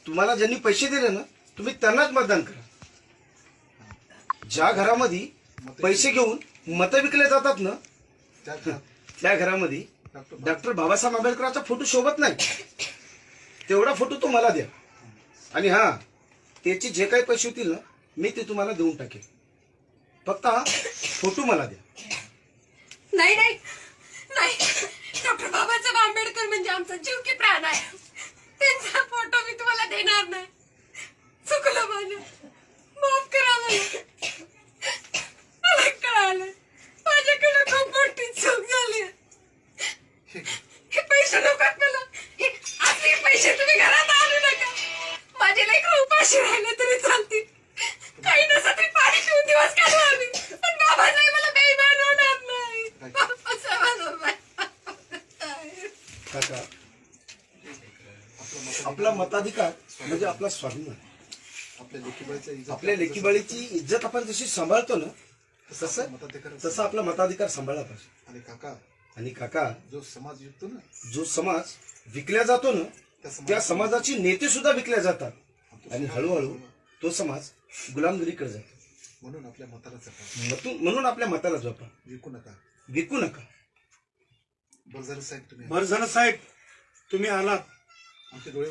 तुम्हाला ज्यांनी पैसे दिले ना तुम्ही त्यांनाच मतदान करा. ज्या घरामध्ये पैसे घेऊन मतं विकले जातात ना त्या घरामध्ये डॉक्टर बाबासाहेब आंबेडकरांचा फोटो शोभत नाही. तेवढा फोटो तुम्हाला द्या आणि हा त्याचे जे काही पैसे होतील ना मी ते तुम्हाला देऊन टाकेल. फक्त हा फोटो मला द्या. नाही नाही नाही, डॉक्टर बाबासाहेब आंबेडकर म्हणजे आमचा जीव की प्राण आहे. त्यांचा फोटो मी तुम्हाला देणार नाही. चुकलं माझं, माफ करा मला. मला कळालं माझ्याकडे खूप मोठी चूक झाली. हे पैसे नकोत मला. हे असले पैसे तुम्ही घरात आणू नका. माझे लेकरं उपाशी राहिले तरी चालतील. काही नसलं तरी पाणी पिऊन दिवस काढू आम्ही. पण बाबासाहेब मला बेईमान होणार नाही. काका आपला मताधिकार म्हणजे आपला स्वाभिमान. आपल्या लेकीबाळीची इज्जत आपण जशी सांभाळतो ना तसं आपला मताधिकार सांभाळला पाहिजे. आणि काका जो समाज विकतो ना, जो समाज विकल्या जातो ना त्या समाजाची नेते सुद्धा विकल्या जातात आणि हळूहळू तो समाज गुलामगिरीकडे जातो. म्हणून आपल्या मताला जपा. म्हणून आपल्या मताला जपा. विकू नका. बरं झालं साहेब तुम्ही आलात. आमचे डोळे